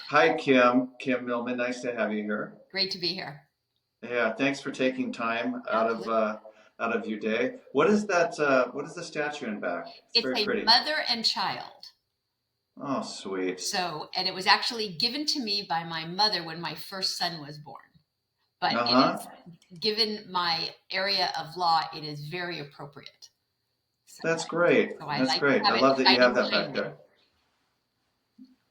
Hi, Kim. Kim Millman. Nice to have you here. Great to be here. Yeah, thanks for taking time Absolutely. out of your day. What is that? What is the statue in back? It's It's very a pretty. mother and child. Oh, sweet. And it was actually given to me by my mother when my first son was born. But it Uh-huh. is, given my area of law, it is very appropriate. So, That's great. so I That's like to great. I have it love that you have shining that behind back me. there.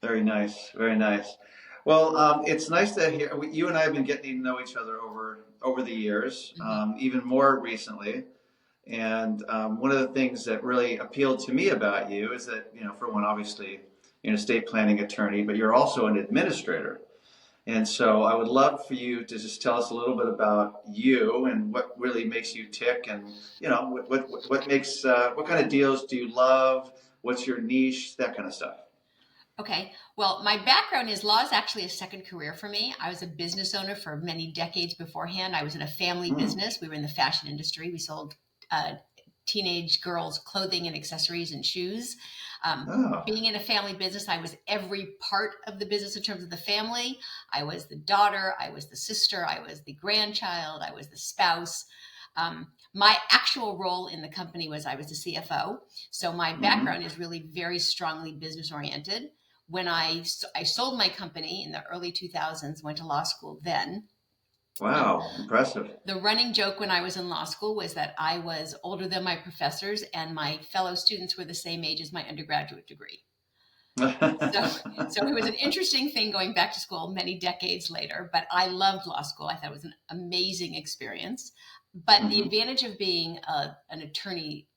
Very nice. Very nice. Well, it's nice to hear. You and I have been getting to know each other over the years, Mhm. even more recently. And one of the things that really appealed to me about you is that, for one, obviously, you're an estate planning attorney, but you're also an administrator. And so I would love for you to just tell us a little bit about you and what really makes you tick, and what makes what kind of deals do you love? What's your niche? That kind of stuff. Okay. Well, my background is law is actually a second career for me. I was a business owner for many decades beforehand. I was in a family Hmm. business. We were in the fashion industry. We sold teenage girls clothing and accessories and shoes. Oh, Being in a family business, I was every part of the business in terms of the family. I was the daughter, I was the sister, I was the grandchild, I was the spouse. My actual role in the company was I was the CFO. So my hmm. background is really very strongly business oriented. When I sold my company in the early 2000s, went to law school then. Wow, impressive. The running joke when I was in law school was that I was older than my professors and my fellow students were the same age as my undergraduate degree. So, so it was an interesting thing going back to school many decades later, but I loved law school. I thought it was an amazing experience. But the Hmm. advantage of being an attorney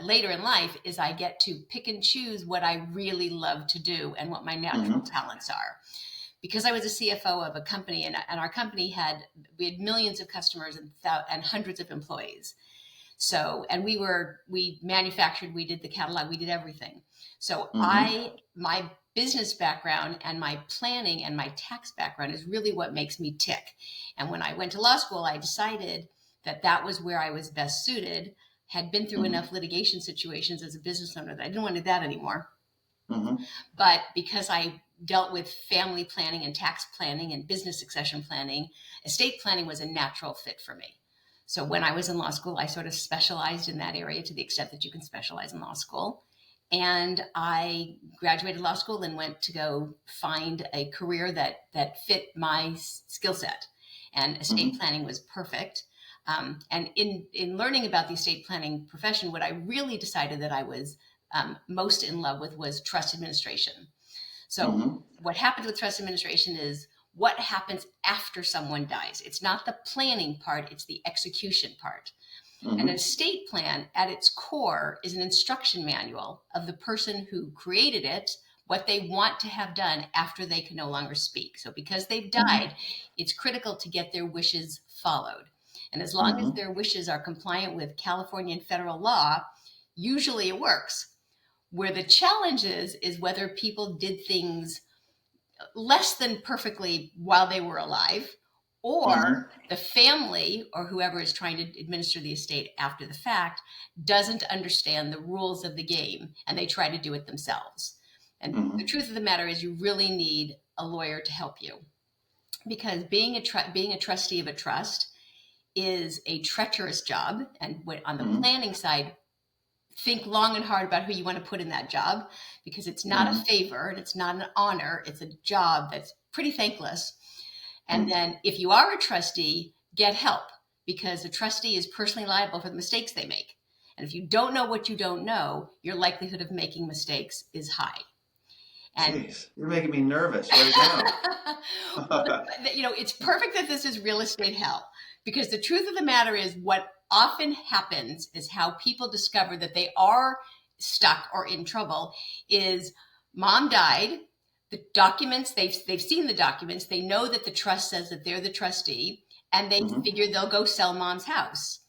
later in life is I get to pick and choose what I really love to do and what my natural Hmm. talents are. Because I was a CFO of a company, and our company we had millions of customers and hundreds of employees. So, and we manufactured, we did the catalog, we did everything. So Hmm. my business background and my planning and my tax background is really what makes me tick. And when I went to law school, I decided that that was where I was best suited, had been through Hmm. enough litigation situations as a business owner that I didn't want to do that anymore. Hmm. But because I dealt with family planning and tax planning and business succession planning, estate planning was a natural fit for me. So when I was in law school, I sort of specialized in that area to the extent that you can specialize in law school. And I graduated law school and went to go find a career that fit my skill set. And estate Hmm. planning was perfect. And in learning about the estate planning profession, what I really decided that I was most in love with was trust administration. So, Hmm. what happens with trust administration is what happens after someone dies. It's not the planning part, it's the execution part. And an Hmm. estate plan at its core is an instruction manual of the person who created it, what they want to have done after they can no longer speak. So, because they've Hmm. died, it's critical to get their wishes followed. And as long as Hmm. their wishes are compliant with California and federal law, usually it works. Where the challenge is whether people did things less than perfectly while they were alive, Hmm. or the family or whoever is trying to administer the estate after the fact doesn't understand the rules of the game and they try to do it themselves. And the Hmm. truth of the matter is, you really need a lawyer to help you because being a trustee of a trust is a treacherous job. And on the Hmm. planning side, think long and hard about who you want to put in that job because it's not a Hmm. favor and it's not an honor. It's a job that's pretty thankless. And Hmm. then if you are a trustee, get help because the trustee is personally liable for the mistakes they make. And if you don't know what you don't know, your likelihood of making mistakes is high. And Jeez, you're making me nervous right now. well, it's perfect that this is real estate hell because the truth of the matter is what often happens is how people discover that they are stuck or in trouble is mom died, the documents they've seen the documents, they know that the trust says that they're the trustee, and they Hmm. figure they'll go sell mom's house,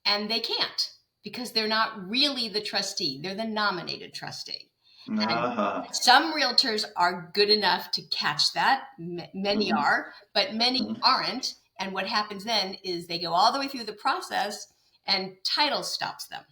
and they can't because they're not really the trustee, they're the nominated trustee. And Uh-huh. some realtors are good enough to catch that. Many Hmm. are, but many Hmm. aren't. And what happens then is they go all the way through the process and title stops them.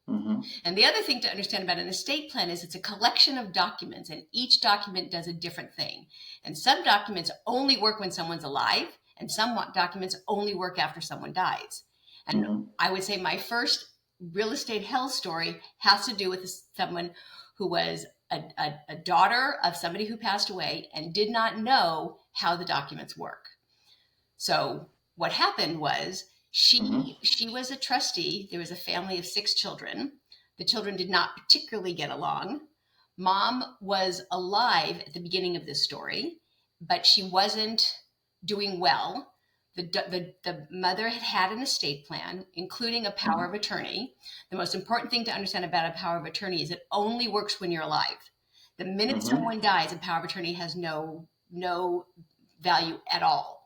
Mm-hmm. And the other thing to understand about an estate plan is it's a collection of documents, and each document does a different thing. And some documents only work when someone's alive, and some documents only work after someone dies. And Mm-hmm. I would say my first real estate hell story has to do with someone who was a daughter of somebody who passed away and did not know how the documents work. So what happened was Mm-hmm. she was a trustee. There was a family of 6 children. The children did not particularly get along. Mom was alive at the beginning of this story, but she wasn't doing well. The mother had an estate plan, including a power of attorney. The most important thing to understand about a power of attorney is it only works when you're alive. The minute Mm-hmm. someone dies, a power of attorney has no value at all.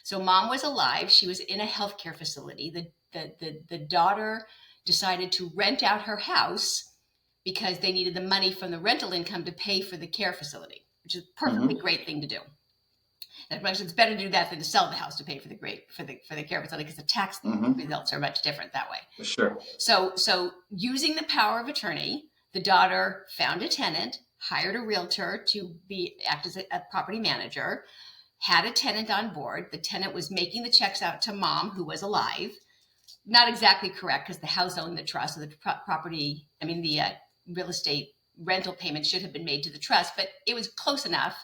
So mom was alive. She was in a healthcare facility. The daughter decided to rent out her house because they needed the money from the rental income to pay for the care facility, which is a perfectly great thing to do. It's better to do that than to sell the house to pay for the care facility, because the tax results are much different that way. Sure. So using the power of attorney, the daughter found a tenant, hired a realtor to act as a property manager, had a tenant on board. The tenant was making the checks out to mom, who was alive. Not exactly correct, because the house owned the trust, so the the real estate rental payment should have been made to the trust, but it was close enough.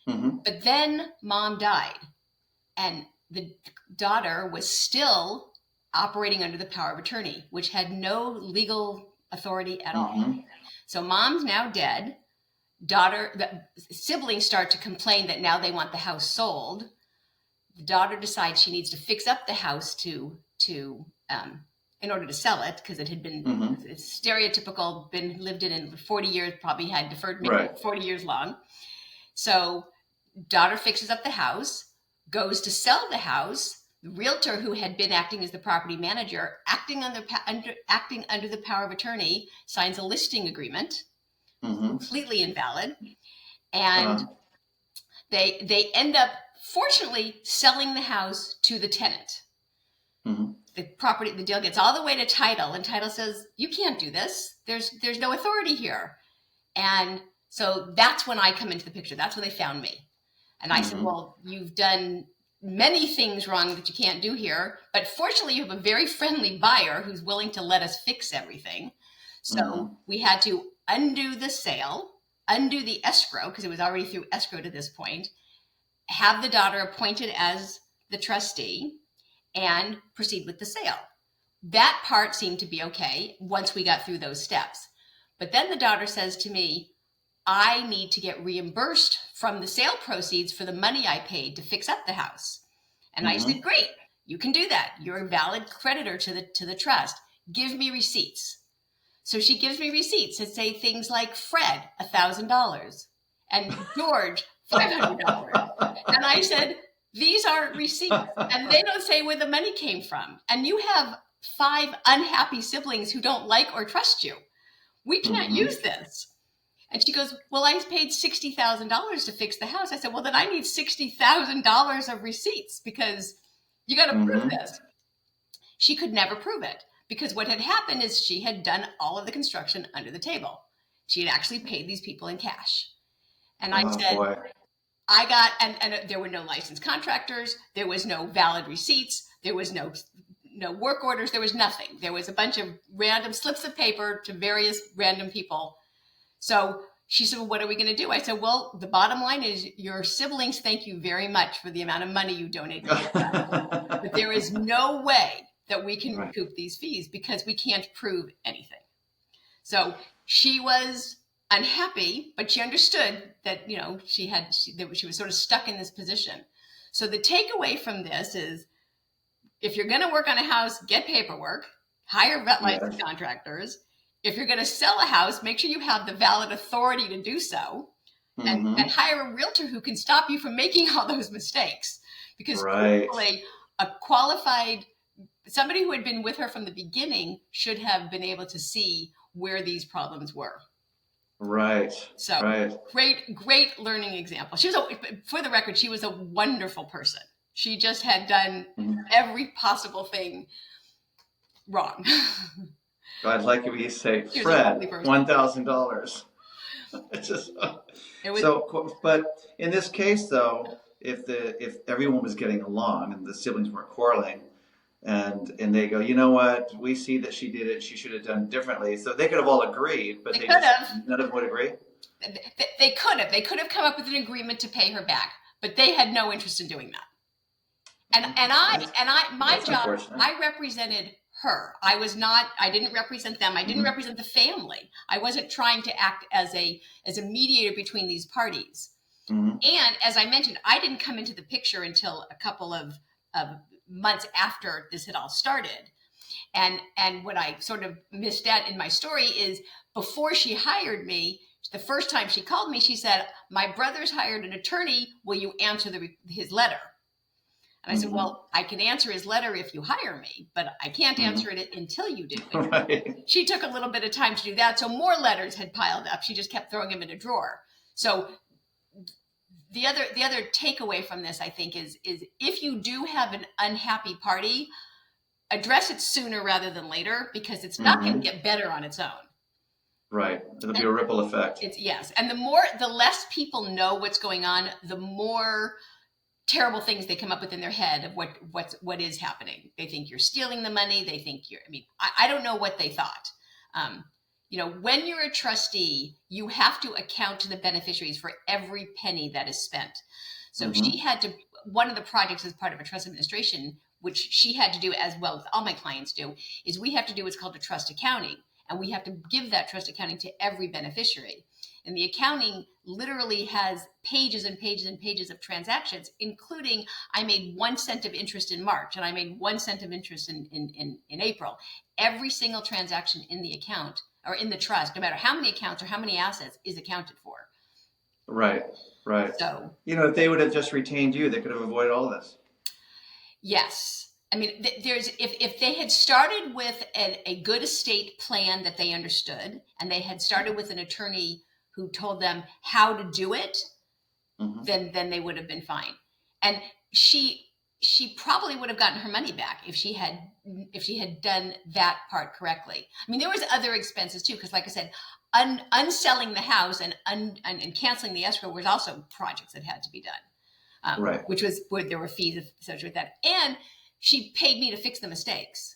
Mm-hmm. But then mom died, and the daughter was still operating under the power of attorney, which had no legal authority at all. So mom's now dead. The siblings start to complain that now they want the house sold. The daughter decides she needs to fix up the house in order to sell it, because it had been it's stereotypical, been lived in 40 years, probably had deferred maybe 40 years long. So daughter fixes up the house, goes to sell the house. The realtor, who had been acting as the property manager, acting under the power of attorney, signs a listing agreement, completely invalid, and they end up, fortunately, selling the house to the tenant. The deal gets all the way to title, and title says, you can't do this. There's no authority here. And so that's when I come into the picture. That's when they found me. And I said, well, you've done many things wrong that you can't do here, but fortunately you have a very friendly buyer who's willing to let us fix everything. So we had to undo the sale, undo the escrow, because it was already through escrow to this point, have the daughter appointed as the trustee, and proceed with the sale. That part seemed to be okay once we got through those steps. But then the daughter says to me, I need to get reimbursed from the sale proceeds for the money I paid to fix up the house. And I said, great, you can do that. You're a valid creditor to the trust. Give me receipts. So she gives me receipts that say things like Fred, $1,000, and George, $500. And I said, these aren't receipts, and they don't say where the money came from. And you have 5 unhappy siblings who don't like or trust you. We can't use this. And she goes, well, I paid $60,000 to fix the house. I said, well, then I need $60,000 of receipts, because you got to prove this. She could never prove it, because what had happened is she had done all of the construction under the table. She had actually paid these people in cash. And I said, boy. And there were no licensed contractors. There was no valid receipts. There was no work orders. There was nothing. There was a bunch of random slips of paper to various random people. So she said, well, what are we going to do? I said, well, the bottom line is your siblings thank you very much for the amount of money you donated. But there is no way that we can recoup these fees, because we can't prove anything. So she was unhappy, but she understood that, she was sort of stuck in this position. So the takeaway from this is, if you're going to work on a house, get paperwork, hire licensed contractors. If you're going to sell a house, make sure you have the valid authority to do so, and hire a realtor who can stop you from making all those mistakes. Because hopefully a qualified, somebody who had been with her from the beginning should have been able to see where these problems were. So great learning example. For the record, she was a wonderful person. She just had done every possible thing wrong. I'd like it when you say, She was a lovely Fred, person. $1,000. It's just It was, so. But in this case, though, if everyone was getting along and the siblings weren't quarreling, and they go, you know what, we see that she did it, she should have done it differently. So they could have all agreed, but they they could just have. none of them would agree. They could have. They could have come up with an agreement to pay her back, but they had no interest in doing that. My That's job, unfortunate. I represented her. I didn't represent them. I didn't Mhm. represent the family. I wasn't trying to act as a mediator between these parties. Mhm. And as I mentioned, I didn't come into the picture until a couple of months after this had all started. And what I sort of missed out in my story is before she hired me, the first time she called me, she said, "My brother's hired an attorney. Will you answer his letter?" And I said, "Well, I can answer his letter if you hire me, but I can't answer it until you do." And Right. she took a little bit of time to do that. So more letters had piled up. She just kept throwing them in a drawer. So the other takeaway from this, I think, is if you do have an unhappy party, address it sooner rather than later, because it's not going to get better on its own. Right. It'll be a ripple effect. Yes. And the less people know what's going on, the more terrible things they come up with in their head of what is happening. They think you're stealing the money. They think I don't know what they thought. When you're a trustee, you have to account to the beneficiaries for every penny that is spent. So she had to, one of the projects as part of a trust administration, which she had to do as well as all my clients do, is we have to do what's called a trust accounting. And we have to give that trust accounting to every beneficiary. And the accounting literally has pages and pages and pages of transactions, including I made 1 cent of interest in March and I made 1 cent of interest in April. Every single transaction in the account or in the trust, no matter how many accounts or how many assets, is accounted for. Right. Right. So, if they would have just retained you, they could have avoided all this. Yes. I mean, if they had started with a good estate plan that they understood, and they had started with an attorney who told them how to do it, then they would have been fine. And she probably would have gotten her money back if she had done that part correctly. I mean, there was other expenses too, because like I said, unselling the house and canceling the escrow was also projects that had to be done. Right. Which was where there were fees associated with that. And she paid me to fix the mistakes.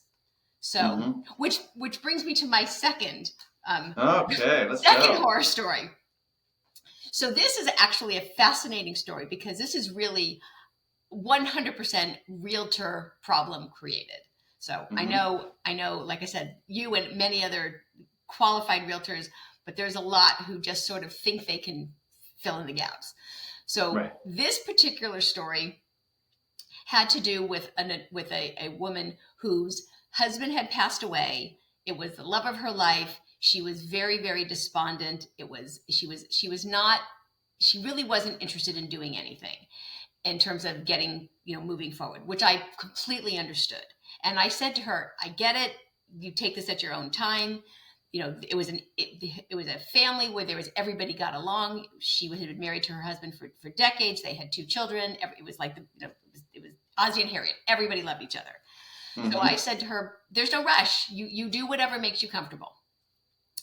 So, which brings me to my second horror story. So this is actually a fascinating story because this is really 100% realtor problem created. So I know, like I said, you and many other qualified realtors, but there's a lot who just sort of think they can fill in the gaps. So this particular story had to do with a woman whose husband had passed away. It was the love of her life. She was very, very despondent. She really wasn't interested in doing anything in terms of getting, moving forward, which I completely understood. And I said to her, I get it. You take this at your own time. It was a family where everybody got along. She had been married to her husband for decades. They had 2 children. It was like it was Ozzie and Harriet. Everybody loved each other. So I said to her, "There's no rush. You do whatever makes you comfortable."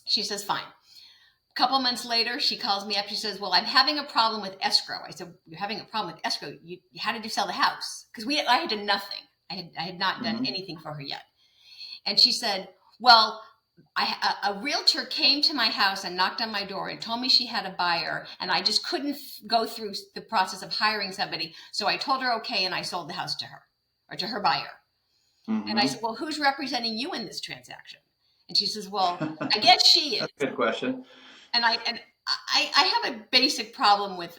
She says, "Fine." A couple months later, she calls me up. She says, "Well, I'm having a problem with escrow." I said, "You're having a problem with escrow? How did you sell the house?" Because I had done nothing. I had not done anything for her yet. And she said, "Well, a realtor came to my house and knocked on my door and told me she had a buyer, and I just couldn't go through the process of hiring somebody. So I told her okay, and I sold the house to her, or to her buyer." And I said, "Well, who's representing you in this transaction?" And she says, "Well, I guess she is." That's a good question. And I have a basic problem with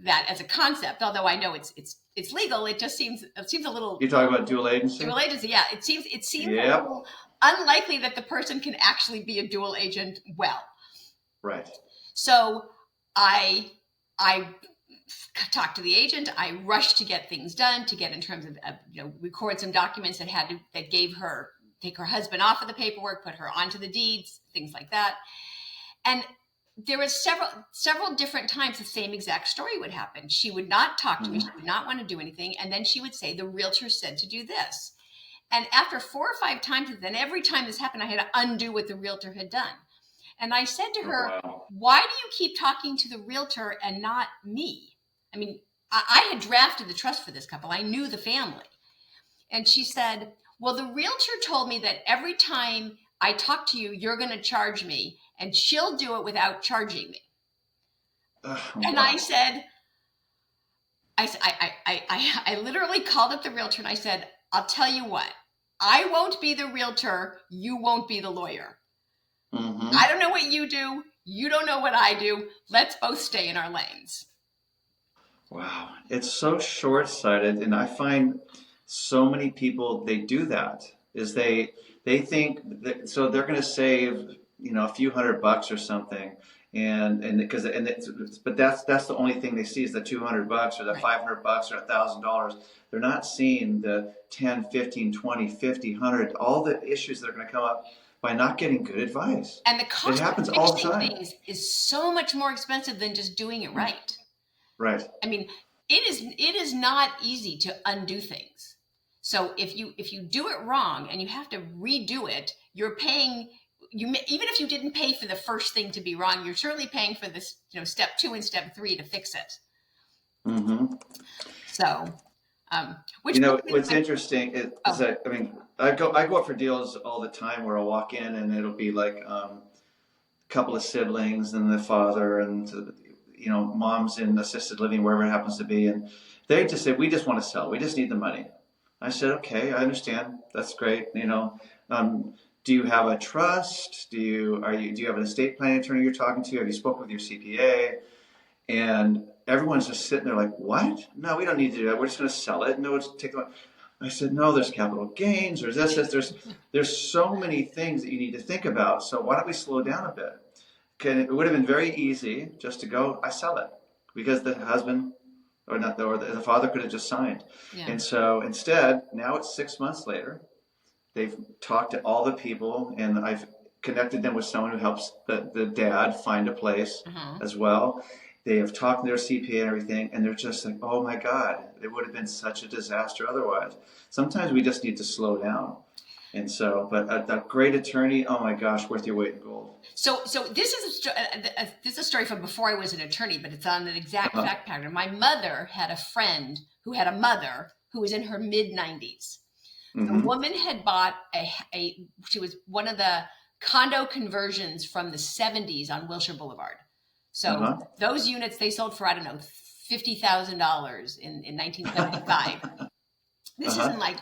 that as a concept, although I know it's legal. It seems a little. You talking about dual agency? Dual agency, yeah. It seems a little unlikely that the person can actually be a dual agent well. Right. So I talked to the agent. I rushed to get things done, to get in terms of record some documents that gave her, take her husband off of the paperwork, put her onto the deeds, things like that. And there was several different times the same exact story would happen. She would not talk to me. She would not want to do anything. And then she would say, "The realtor said to do this." And after 4 or 5 times, then every time this happened, I had to undo what the realtor had done. And I said to her, Wow. why do you keep talking to the realtor and not me? I mean, I had drafted the trust for this couple. I knew the family. And she said, well, the realtor told me that every time I talk to you, you're going to charge me, and she'll do it without charging me. And I Wow. said, I literally called up the realtor and I said, I'll tell you what, I won't be the realtor. You won't be the lawyer. Mm-hmm. I don't know what you do. You don't know what I do. Let's both stay in our lanes. Wow. It's so short-sighted, and I find so many people they do that is they think that, so they're going to save a few $100 or something, and because and it's, but that's the only thing they see is the $200 or the Right. $500 or $1,000. They're not seeing the 10, 15, 20, 50, 100, all the issues that are going to come up by not getting good advice. And the It cost of happens all the fixing time. things is so much more expensive than just doing it right. Right. I mean, it is not easy to undo things. So if you do it wrong and you have to redo it, you're paying. Even if you didn't pay for the first thing to be wrong, you're certainly paying for this, step 2 and step 3 to fix it. Mm-hmm. So, which brings me to What's my- interesting is oh, that I go up for deals all the time where I'll walk in and it'll be like a couple of siblings and the father and mom's in assisted living wherever it happens to be, and they just say we just want to sell, we just need the money. I said, okay, I understand, that's great. Do you have a trust? Do you have an estate planning attorney you're talking to? Have you spoken with your CPA? And everyone's just sitting there like, what? No, we don't need to do that. We're just going to sell it. No, it's take the money. I said, no, there's capital gains. There's this. There's so many things that you need to think about. So why don't we slow down a bit? It would have been very easy just to go, I sell it, because the husband or not, or the father could have just signed. yeah. And so instead, now it's 6 months later. They've talked to all the people, and I've connected them with someone who helps the dad find a place as well. They have talked to their CPA and everything, and they're just like, oh my God, it would have been such a disaster otherwise. Sometimes we just need to slow down. And so, but a great attorney, oh my gosh, worth your weight in gold. So this is a story from before I was an attorney, but it's on an exact fact pattern. My mother had a friend who had a mother who was in her mid-90s. The woman had bought she was one of the condo conversions from the 70s on Wilshire Boulevard. So those units they sold for, I don't know, $50,000 in 1975. This is in like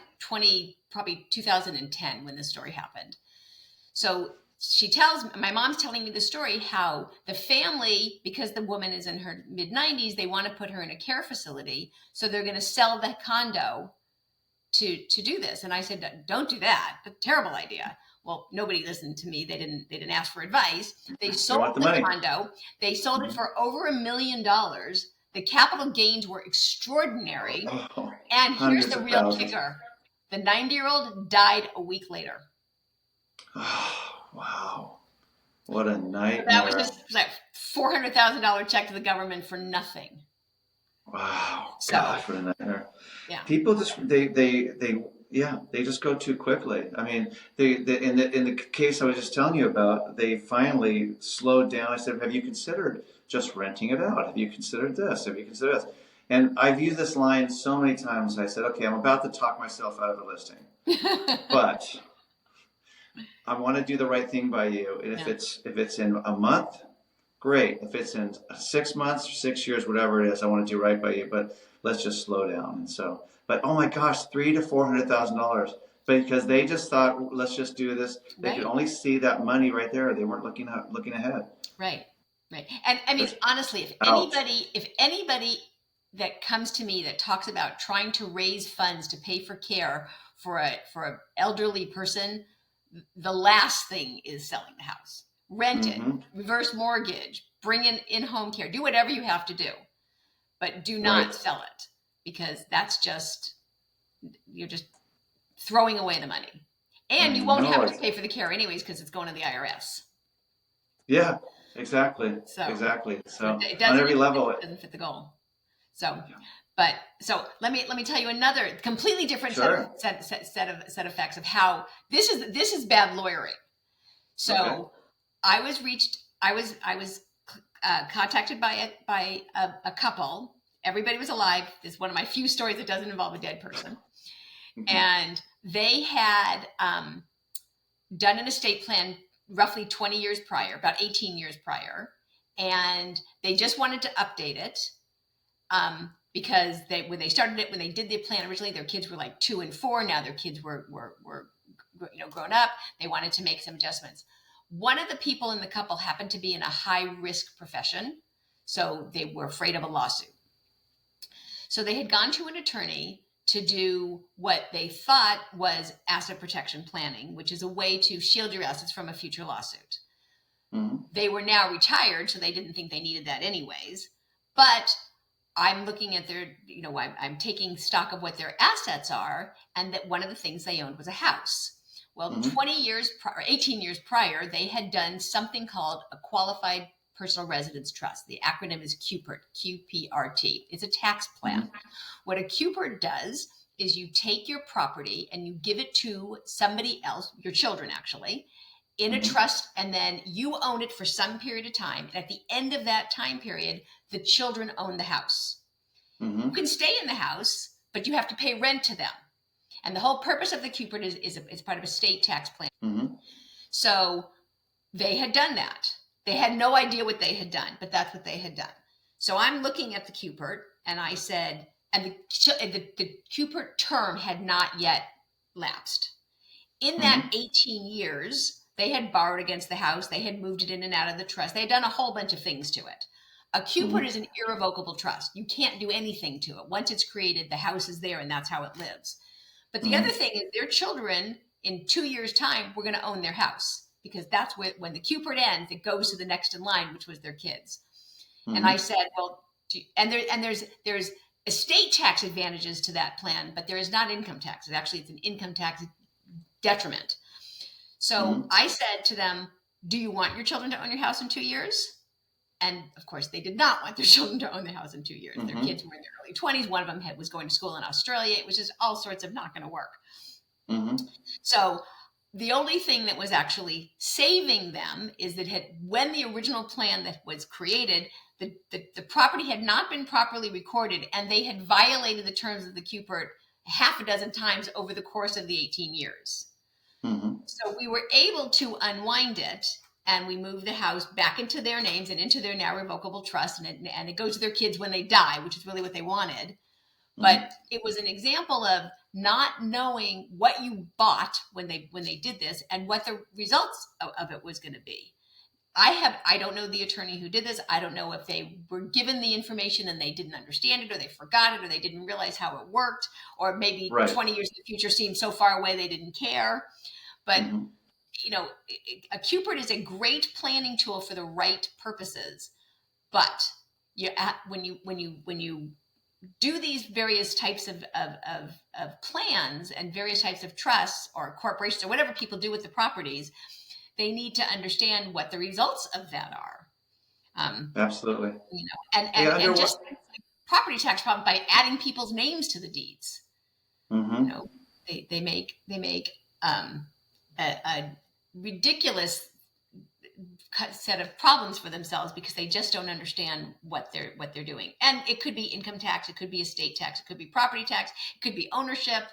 probably 2010 when this story happened. So my mom's telling me the story how the family, because the woman is in her mid-90s, they want to put her in a care facility. So they're going to sell the condo to do this. And I said, don't do that. That's a terrible idea. Well, nobody listened to me. They didn't ask for advice. They sold the condo. They sold it for over $1 million. The capital gains were extraordinary. And here's the real kicker. The 90-year-old died a week later. Oh, wow. What a nightmare. That was just like $400,000 check to the government for nothing. Wow. Gosh, what a nightmare. Yeah. People just they just go too quickly. I mean, in the case I was just telling you about, they finally slowed down. I said, have you considered just renting it out? Have you considered this? Have you considered this? And I've used this line so many times. I said, okay, I'm about to talk myself out of a listing, but I want to do the right thing by you. And if it's in a month, great. If it's in 6 months, 6 years, whatever it is, I want to do right by you. But let's just slow down. And so, but oh my gosh, $300,000 to $400,000, because they just thought, let's just do this. They could only see that money right there. They weren't looking ahead. Right. And I mean, honestly, if anybody that comes to me that talks about trying to raise funds to pay for care for an elderly person, the last thing is selling the house. Rent it, reverse mortgage, bring in home care, do whatever you have to do, but do not sell it, because you're just throwing away the money, and you won't have to pay for the care anyways because it's going to the IRS. Yeah, exactly. So it on every level, it doesn't fit the goal. So, But so let me tell you another completely different Sure. set of facts of how this is bad lawyering. Okay. So I was contacted by a couple. Everybody was alive. This is one of my few stories that doesn't involve a dead person. Mm-hmm. And they had done an estate plan roughly 20 years prior, about 18 years prior, and they just wanted to update it because when they did the plan originally, their kids were like 2 and 4. Now their kids were grown up. They wanted to make some adjustments. One of the people in the couple happened to be in a high risk profession, so they were afraid of a lawsuit. So they had gone to an attorney to do what they thought was asset protection planning, which is a way to shield your assets from a future lawsuit. Mm-hmm. They were now retired, so they didn't think they needed that anyways. But I'm looking at their, I'm taking stock of what their assets are, and that one of the things they owned was a house. Well, Mm-hmm. 18 years prior, they had done something called a qualified personal residence trust. The acronym is QPRT, QPRT. It's a tax plan. Mm-hmm. What a QPRT does is you take your property and you give it to somebody else, your children actually, in a trust, and then you own it for some period of time. And at the end of that time period, the children own the house. Mm-hmm. You can stay in the house, but you have to pay rent to them. And the whole purpose of the QPRT is part of a state tax plan. Mm-hmm. So they had done that. They had no idea what they had done, but that's what they had done. So I'm looking at the QPRT, and I said, and the QPRT term had not yet lapsed. In that 18 years, they had borrowed against the house. They had moved it in and out of the trust. They had done a whole bunch of things to it. A QPRT is an irrevocable trust. You can't do anything to it. Once it's created, the house is there, and that's how it lives. But the other thing is their children, in 2 years' time, were going to own their house, because that's when the QPRT ends, it goes to the next in line, which was their kids. And I said, well, there's estate tax advantages to that plan, but there is not income tax. It's an income tax detriment. So I said to them, do you want your children to own your house in 2 years? And of course, they did not want their children to own their house in 2 years. Their kids were in their early 20s. One of them was going to school in Australia. It was just all sorts of not going to work. So the only thing that was actually saving them is that when the original plan that was created, the property had not been properly recorded, and they had violated the terms of the QPRT half a dozen times over the course of the 18 years. So we were able to unwind it, and we moved the house back into their names and into their now revocable trust, and it goes to their kids when they die, which is really what they wanted. But it was an example of not knowing what you bought when they did this and what the results of it was going to be. I don't know the attorney who did this. I don't know if they were given the information and they didn't understand it, or they forgot it, or they didn't realize how it worked, or maybe 20 years in the future seemed so far away they didn't care. But a QPRT is a great planning tool for the right purposes. But when you do these various types of plans and various types of trusts or corporations or whatever people do with the properties, they need to understand what the results of that are. Absolutely. And just property tax problem by adding people's names to the deeds. They make a ridiculous set of problems for themselves because they just don't understand what they're doing. And it could be income tax, it could be estate tax, it could be property tax, it could be ownership,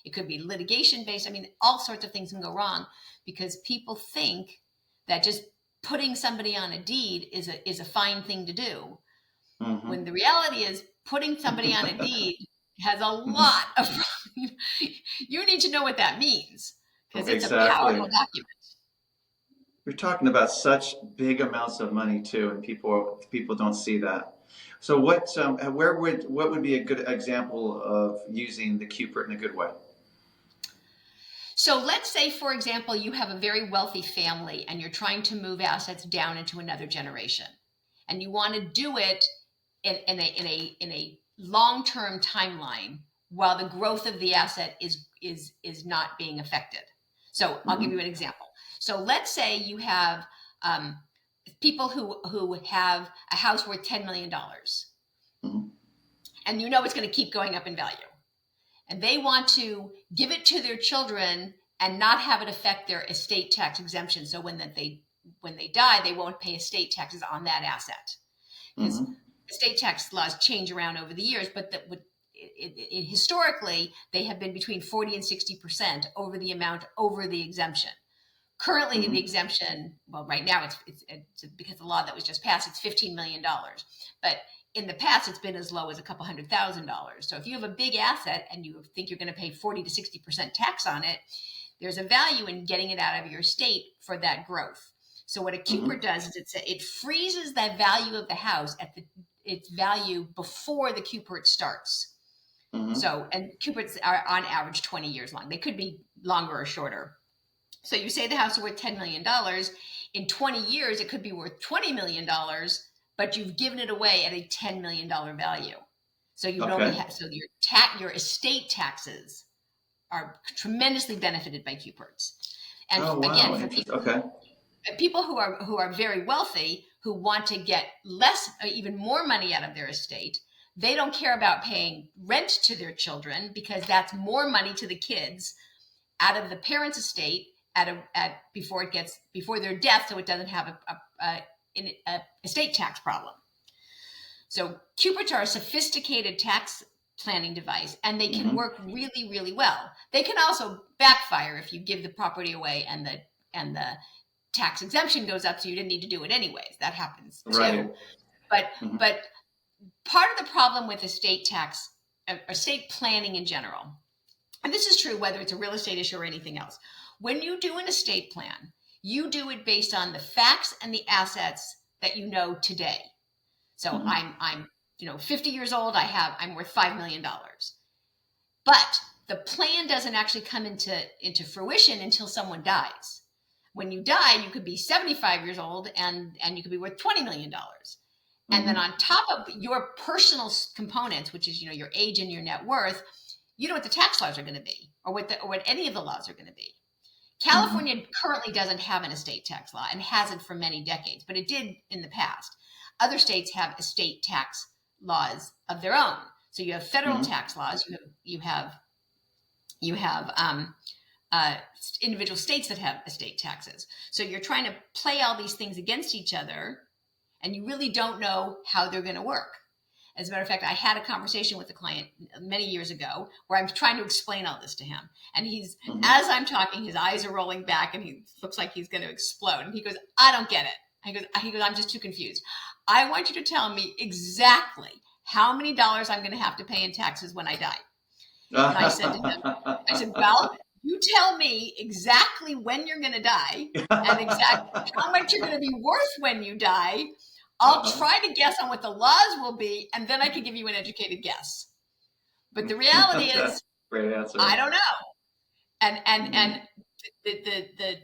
it could be litigation based. I mean, all sorts of things can go wrong because people think that just putting somebody on a deed is a fine thing to do. When the reality is putting somebody on a deed has a lot of you need to know what that means, because it's a powerful document. We're talking about such big amounts of money too, and people don't see that. So what would be a good example of using the QPRT in a good way? So let's say, for example, you have a very wealthy family and you're trying to move assets down into another generation, and you want to do it in a long-term timeline while the growth of the asset is not being affected. So I'll give you an example. So let's say you have people who have a house worth $10 million. and you know it's going to keep going up in value. And they want to give it to their children and not have it affect their estate tax exemption. So when they die, they won't pay estate taxes on that asset. Because estate tax laws change around over the years, but historically, they have been between 40 and 60% over the amount over the exemption. Currently, the exemption, well, right now it's because the law that was just passed, it's $15 million. But in the past, it's been as low as a couple $100,000. So if you have a big asset and you think you're going to pay 40 to 60% tax on it, there's a value in getting it out of your estate for that growth. So what a Cooper does is it freezes that value of the house at its value before the Cooper starts. So, and Coopers are on average 20 years long. They could be longer or shorter. So you say the house is worth $10 million. In 20 years, it could be worth $20 million, but you've given it away at a $10 million value. So you only have, so your estate taxes are tremendously benefited by Coopers. And again, for people who are very wealthy, who want to get less, even more money out of their estate, they don't care about paying rent to their children because that's more money to the kids out of the parents' estate before their death, so it doesn't have a estate tax problem. So Coopers are a sophisticated tax planning device, and they can work really, really well. They can also backfire if you give the property away and the tax exemption goes up, so you didn't need to do it anyways. That happens too. Right. But part of the problem with estate planning in general, and this is true whether it's a real estate issue or anything else, when you do an estate plan, you do it based on the facts and the assets that you know today. So I'm 50 years old. I'm worth $5 million, but the plan doesn't actually come into fruition until someone dies. When you die, you could be 75 years old and you could be worth $20 million. And then on top of your personal components, which is, your age and your net worth, you know what the tax laws are going to be, or what any of the laws are going to be. California currently doesn't have an estate tax law and hasn't for many decades, but it did in the past. Other states have estate tax laws of their own. So you have federal tax laws. You have individual states that have estate taxes. So you're trying to play all these things against each other, and you really don't know how they're going to work. As a matter of fact, I had a conversation with a client many years ago where I'm trying to explain all this to him. And he's, as I'm talking, his eyes are rolling back and he looks like he's going to explode. And he goes, I don't get it. He goes, I'm just too confused. I want you to tell me exactly how many dollars I'm going to have to pay in taxes when I die. And I said to him, well, you tell me exactly when you're going to die and exactly how much you're going to be worth when you die. I'll try to guess on what the laws will be, and then I can give you an educated guess. But the reality is, great answer. I don't know. And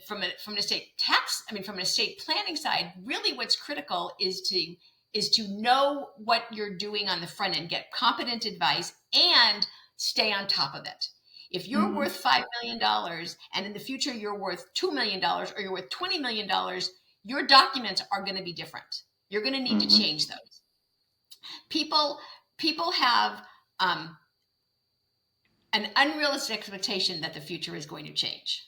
from an estate planning side, really what's critical is to know what you're doing on the front end, get competent advice, and stay on top of it. If you're worth $5 million, and in the future you're worth $2 million, or you're worth $20 million, your documents are going to be different. You're going to need to change those. People have an unrealistic expectation that the future is going to change.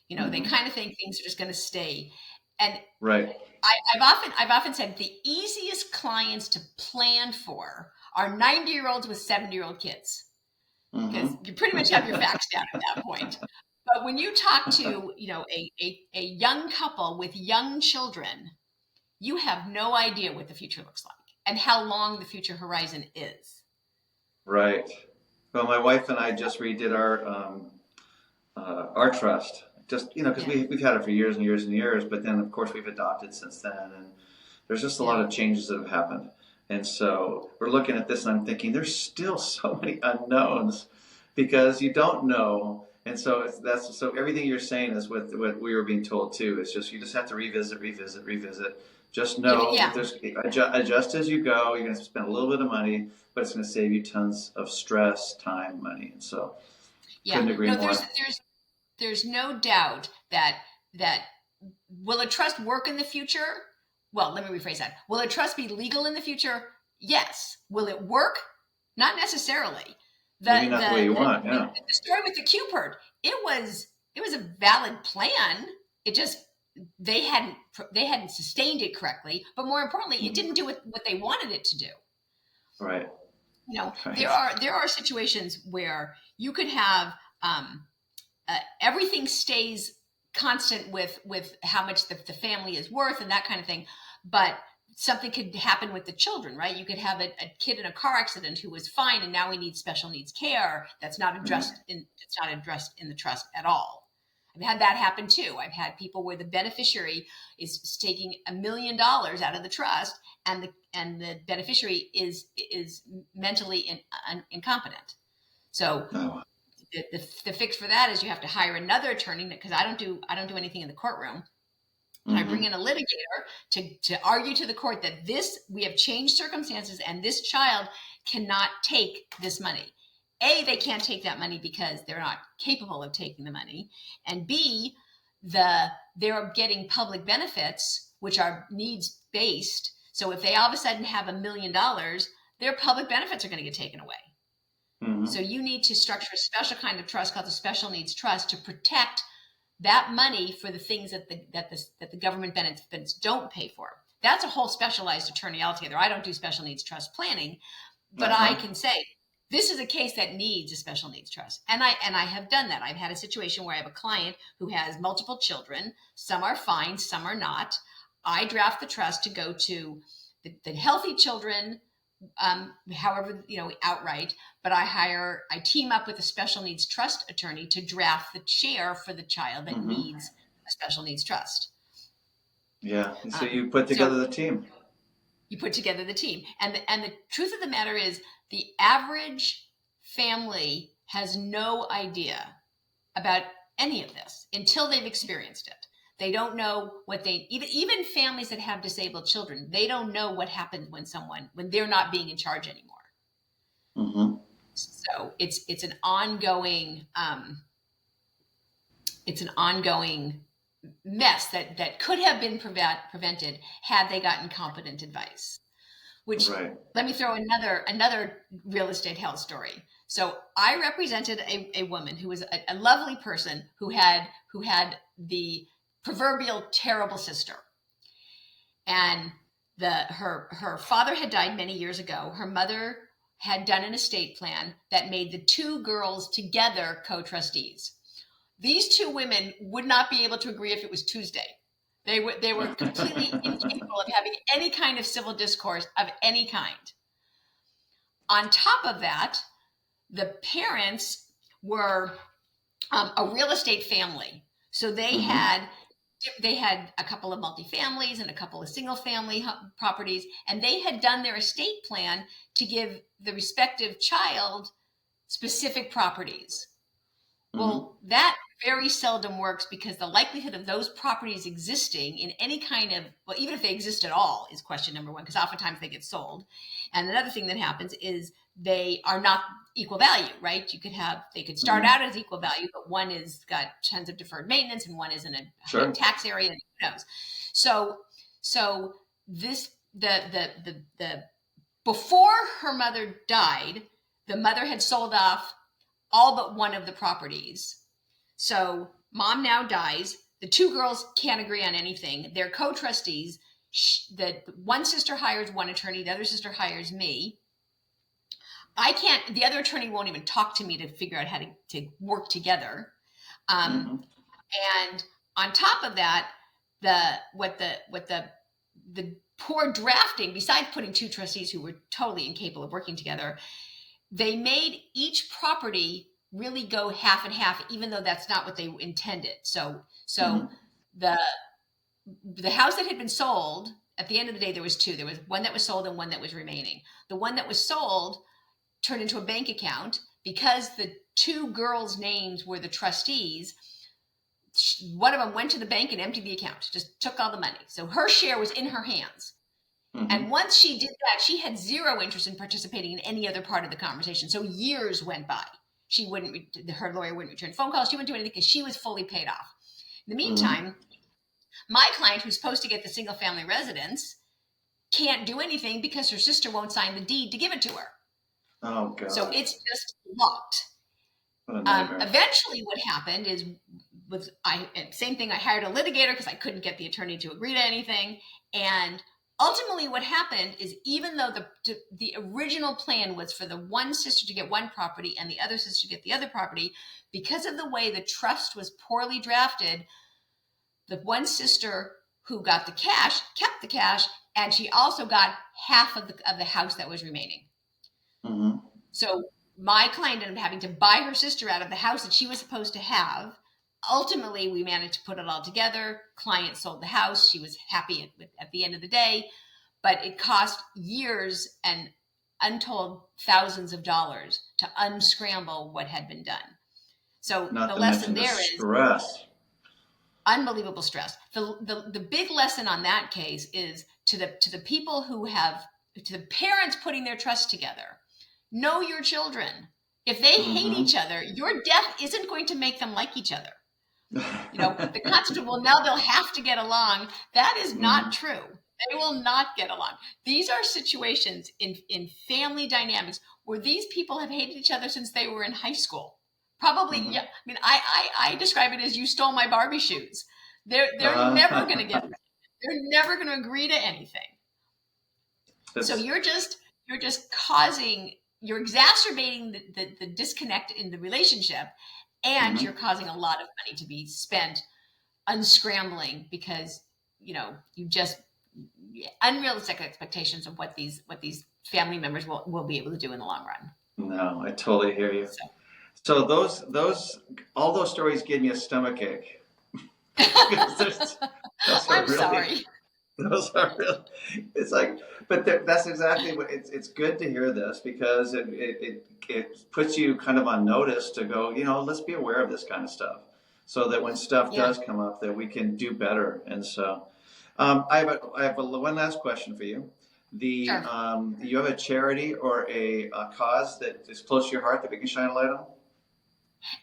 They kind of think things are just going to stay. And I've often said the easiest clients to plan for are 90-year-olds with 70-year-old kids, because you pretty much have your facts down at that point. But when you talk to a young couple with young children, you have no idea what the future looks like and how long the future horizon is. Right. Well, my wife and I just redid our trust, just because we've had it for years and years and years, but then of course we've adopted since then, and there's just a lot of changes that have happened. And so we're looking at this, and I'm thinking there's still so many unknowns because you don't know. And so so everything you're saying is what we were being told too. It's just you just have to revisit. Just know that there's adjust as you go. You're going to spend a little bit of money, but it's going to save you tons of stress, time, money. And so couldn't agree more. There's no doubt that will a trust work in the future? Well, let me rephrase that. Will a trust be legal in the future? Yes. Will it work? Not necessarily. Maybe not the way you want. Yeah. The story with the Cupid, it was a valid plan. It just they hadn't sustained it correctly, but more importantly, it didn't do what they wanted it to do. Right. You know, Right. there are situations where you could have everything stays constant with how much the family is worth and that kind of thing, but something could happen with the children, right? You could have a kid in a car accident who was fine, and now we need special needs care that's not addressed in the trust at all. I've had that happen too. I've had people where the beneficiary is taking $1 million out of the trust, and the beneficiary is mentally incompetent. So Oh. the fix for that is you have to hire another attorney, because I don't do anything in the courtroom. I bring in a litigator to argue to the court that we have changed circumstances and this child cannot take this money. A, they can't take that money because they're not capable of taking the money. And B, they're getting public benefits, which are needs based. So if they all of a sudden have $1 million, their public benefits are going to get taken away. So you need to structure a special kind of trust called the special needs trust to protect that money for the things that the government benefits don't pay for. That's a whole specialized attorney altogether. I don't do special needs trust planning, but I can say this is a case that needs a special needs trust. And I have done that. I've had a situation where I have a client who has multiple children. Some are fine, some are not. I draft the trust to go to the healthy children, however, outright, but I team up with a special needs trust attorney to draft the share for the child that needs a special needs trust. Yeah. And so you put together the team. You put together the team. And the truth of the matter is the average family has no idea about any of this until they've experienced it. They don't know even families that have disabled children, they don't know what happens when they're not being in charge anymore. So it's an ongoing mess that could have been prevented had they gotten competent advice. Which, let me throw another real estate hell story. So I represented a woman who was a lovely person who had the proverbial terrible sister. And her father had died many years ago. Her mother had done an estate plan that made the two girls together co-trustees. These two women would not be able to agree if it was Tuesday. They were completely incapable of having any kind of civil discourse of any kind. On top of that, the parents were a real estate family. So they had a couple of multifamilies and a couple of single family properties, and they had done their estate plan to give the respective child specific properties. Well, that very seldom works because the likelihood of those properties existing in any kind of, well, even if they exist at all, is question number one, because oftentimes they get sold. And another thing that happens is they are not equal value, right? They could start out as equal value, but one is got tons of deferred maintenance and one is in a high tax area, and who knows. So this, the before her mother died, the mother had sold off all but one of the properties. So mom now dies. The two girls can't agree on anything. They're co-trustees. The one sister hires one attorney. The other sister hires me. The other attorney won't even talk to me to figure out how to work together. And on top of that, the poor drafting, besides putting two trustees who were totally incapable of working together, they made each property really go half and half, even though that's not what they intended. So the house that had been sold, at the end of the day, there was two. There was one that was sold and one that was remaining. The one that was sold turned into a bank account because the two girls' names were the trustees. One of them went to the bank and emptied the account, just took all the money. So her share was in her hands. And once she did that, she had zero interest in participating in any other part of the conversation. So years went by. Her lawyer wouldn't return phone calls. She wouldn't do anything because she was fully paid off. In the meantime, my client, who's supposed to get the single family residence, can't do anything because her sister won't sign the deed to give it to her. Oh So gosh, it's just locked. what a nightmare. Eventually, what happened is, same thing. I hired a litigator because I couldn't get the attorney to agree to anything, and ultimately, what happened is, even though the original plan was for the one sister to get one property and the other sister to get the other property, because of the way the trust was poorly drafted, the one sister who got the cash kept the cash, and she also got half of the house that was remaining. Mm-hmm. So my client ended up having to buy her sister out of the house that she was supposed to have. Ultimately, we managed to put it all together. Client sold the house. She was happy at the end of the day, but it cost years and untold thousands of dollars to unscramble what had been done. So Not the to lesson mention the there is stress. unbelievable stress. The big lesson on that case is to the people who have, to the parents putting their trust together. Know your children. If they hate Mm-hmm. each other, your death isn't going to make them like each other. The concept of, well, now they'll have to get along, that is not Mm-hmm. true. They will not get along. These are situations in family dynamics where these people have hated each other since they were in high school. Probably, Mm-hmm. yeah. I mean, I describe it as, you stole my Barbie shoes. They're never going to get. They're never going to agree to anything. So That's you're just causing, you're exacerbating the disconnect in the relationship, and mm-hmm. you're causing a lot of money to be spent unscrambling because you just unrealistic expectations of what these family members will be able to do in the long run. No, I totally hear you. So So those all those stories gave me a stomach ache because those are I'm really sorry. those are real. It's like, but that's exactly what it's good to hear this because it puts you kind of on notice to go, let's be aware of this kind of stuff so that when stuff Yeah, does come up that we can do better. And so, I have one last question for you. sure. You have a charity or a cause that is close to your heart that we can shine a light on?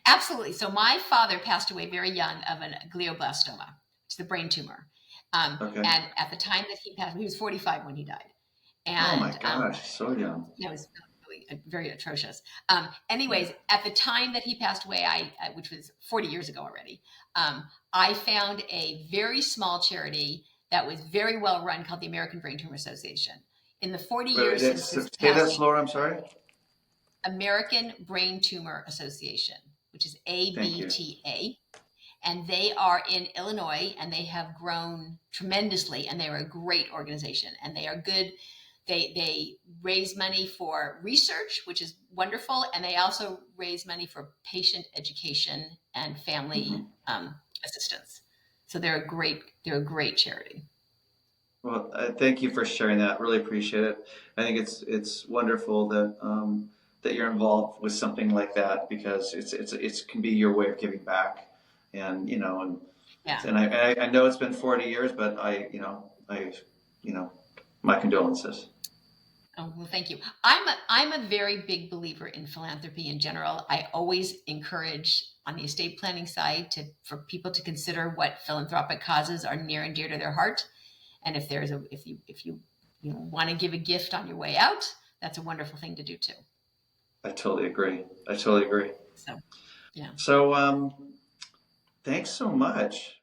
Absolutely. So my father passed away very young of a glioblastoma, which is the brain tumor. Okay. And at the time that he passed, he was 45 when he died. Oh my And gosh, so young. it was really very atrocious. Anyways, at the time that he passed away, which was 40 years ago already, I found a very small charity that was very well run called the American Brain Tumor Association. In the 40 Wait, years since his say that passing, slower. I'm sorry. American Brain Tumor Association, which is Thank you. ABTA, and they are in Illinois, and they have grown tremendously, and they're a great organization, and they are good. They raise money for research, which is wonderful, and they also raise money for patient education and Mm-hmm. family assistance. So they're a great charity. Well, thank you for sharing that. Really appreciate it. I think it's wonderful that you're involved with something like that because it can be your way of giving back, and Yeah. I know it's been 40 years, but you know my condolences. Oh, well, thank you. I'm a very big believer in philanthropy in general. I always encourage on the estate planning side for people to consider what philanthropic causes are near and dear to their heart. And if you want to give a gift on your way out, that's a wonderful thing to do too. I totally agree. I totally agree. So, yeah. So thanks so much.